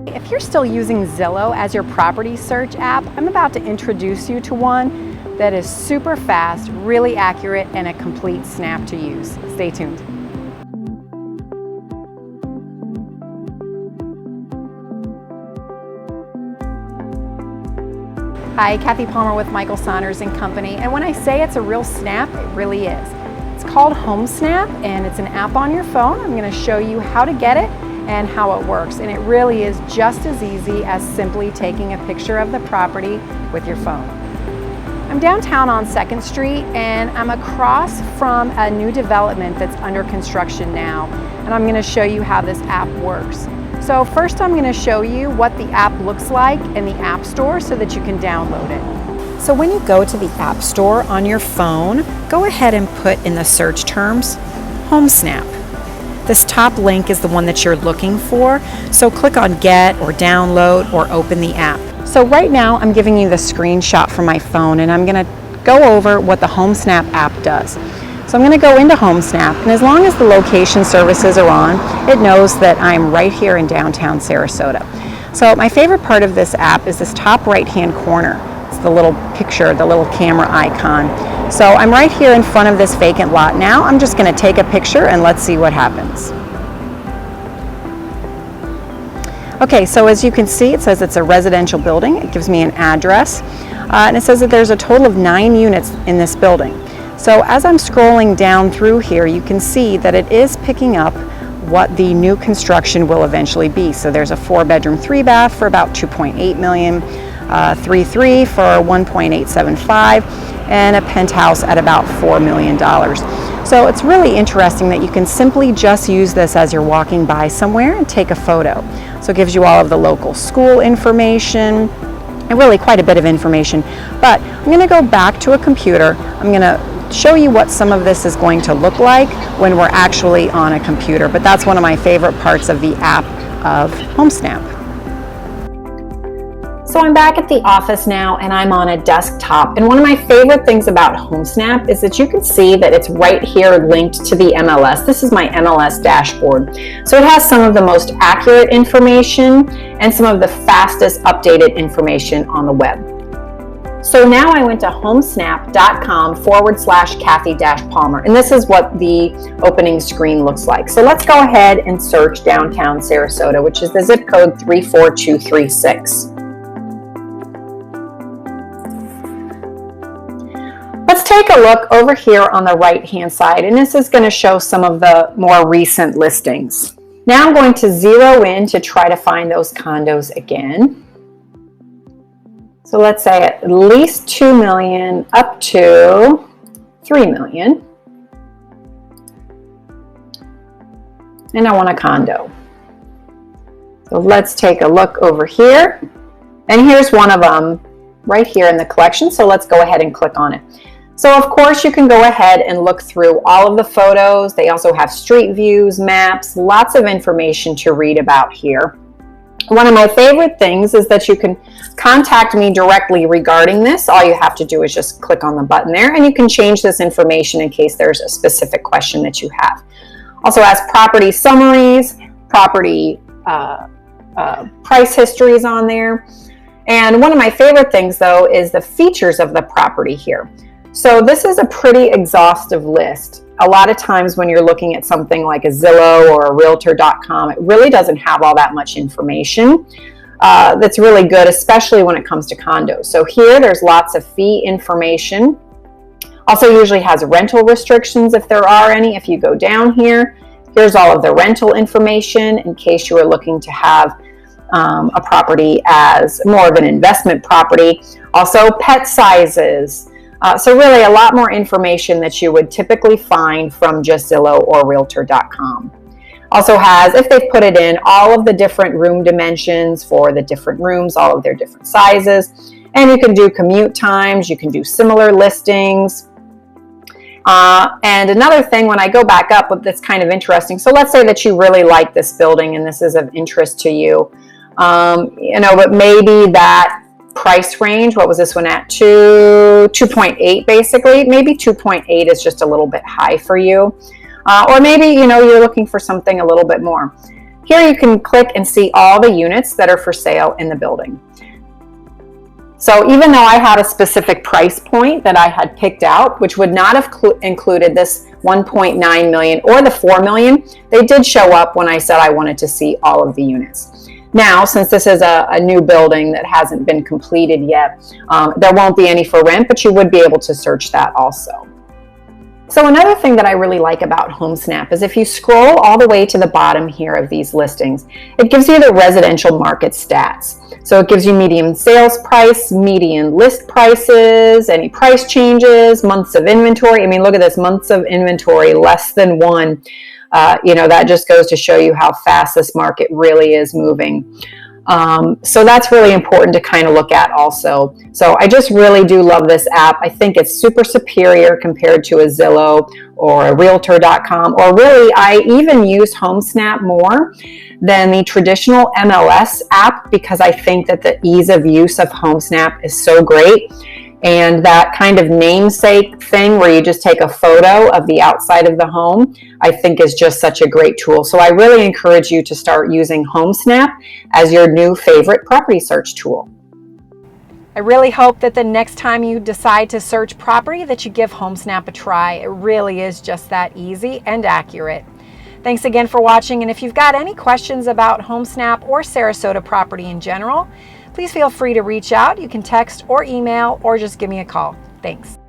If you're still using Zillow as your property search app, I'm about to introduce you to one that is super fast, really accurate, and a complete snap to use. Stay tuned. Hi, Kathy Palmer with Michael Saunders & Company, and when I say it's a real snap, it really is. It's called Home Snap, and it's an app on your phone. I'm going to show you how to get it and how it works, and it really is just as easy as simply taking a picture of the property with your phone. I'm downtown on 2nd Street, and I'm across from a new development that's under construction now, and I'm going to show you how this app works. So first I'm going to show you what the app looks like in the App Store so that you can download it. So when you go to the App Store on your phone, go ahead and put in the search terms Home Snap. This top link is the one that you're looking for, so click on Get or Download or Open the app. So right now I'm giving you the screenshot from my phone, and I'm going to go over what the Home Snap app does. So I'm going to go into Home Snap, and as long as the location services are on, it knows that I'm right here in downtown Sarasota. So my favorite part of this app is this top right-hand corner. It's the little picture, the little camera icon. So I'm right here in front of this vacant lot now. I'm just going to take a picture and let's see what happens. Okay, so as you can see, it says it's a residential building. It gives me an address, and it says that there's a total of 9 units in this building. So as I'm scrolling down through here, you can see that it is picking up what the new construction will eventually be. So there's a 4-bedroom, 3-bath for about $2.8 million, 3.3 for 1.875, and a penthouse at about $4 million. So it's really interesting that you can simply just use this as you're walking by somewhere and take a photo. So it gives you all of the local school information, and really quite a bit of information. But I'm going to go back to a computer. I'm going to show you what some of this is going to look like when we're actually on a computer. But that's one of my favorite parts of the app of Home Snap. So I'm back at the office now, and I'm on a desktop, and one of my favorite things about Home Snap is that you can see that it's right here linked to the MLS. This is my MLS dashboard. So it has some of the most accurate information and some of the fastest updated information on the web. So now I went to homesnap.com/Kathy-Palmer, and this is what the opening screen looks like. So let's go ahead and search downtown Sarasota, which is the zip code 34236. Let's take a look over here on the right-hand side, and this is going to show some of the more recent listings. Now I'm going to zero in to try to find those condos again. So let's say at least 2 million up to 3 million. And I want a condo. So let's take a look over here. And here's one of them right here in the collection. So let's go ahead and click on it. So of course you can go ahead and look through all of the photos. They also have street views, maps, lots of information to read about here. One of my favorite things is that you can contact me directly regarding this. All you have to do is just click on the button there, and you can change this information in case there's a specific question that you have. Also has property summaries, property price histories on there. And one of my favorite things though is the features of the property here. So this is a pretty exhaustive list. A lot of times when you're looking at something like a Zillow or a Realtor.com, it really doesn't have all that much information. That's really good, especially when it comes to condos. So here there's lots of fee information. Also usually has rental restrictions if there are any. If you go down here, here's all of the rental information in case you are looking to have a property as more of an investment property. Also pet sizes. So really a lot more information that you would typically find from just Zillow or Realtor.com. Also has, if they've put it in, all of the different room dimensions for the different rooms, all of their different sizes. And you can do commute times, you can do similar listings. And another thing, when I go back up, that's kind of interesting. So let's say that you really like this building and this is of interest to you. But maybe that price range, what was this one at? 2.8 basically. Maybe 2.8 is just a little bit high for you. Or maybe, you're looking for something a little bit more. here you can click and see all the units that are for sale in the building. So even though I had a specific price point that I had picked out, which would not have included this 1.9 million or the 4 million, they did show up when I said I wanted to see all of the units. Now, since this is a new building that hasn't been completed yet, there won't be any for rent, but you would be able to search that also. So another thing that I really like about HomeSnap is if you scroll all the way to the bottom here of these listings, it gives you the residential market stats. So it gives you median sales price, median list prices, any price changes, months of inventory. I mean, look at this, months of inventory, less than one. That just goes to show you how fast this market really is moving. So that's really important to kind of look at also. So I just really do love this app. I think it's super superior compared to a Zillow or a Realtor.com, or really I even use HomeSnap more than the traditional MLS app because I think that the ease of use of HomeSnap is so great. And that kind of namesake thing where you just take a photo of the outside of the home, I think is just such a great tool. So I really encourage you to start using HomeSnap as your new favorite property search tool. I really hope that the next time you decide to search property that you give HomeSnap a try. It really is just that easy and accurate. Thanks again for watching, and if you've got any questions about HomeSnap or Sarasota property in general, please feel free to reach out. You can text or email or just give me a call. Thanks.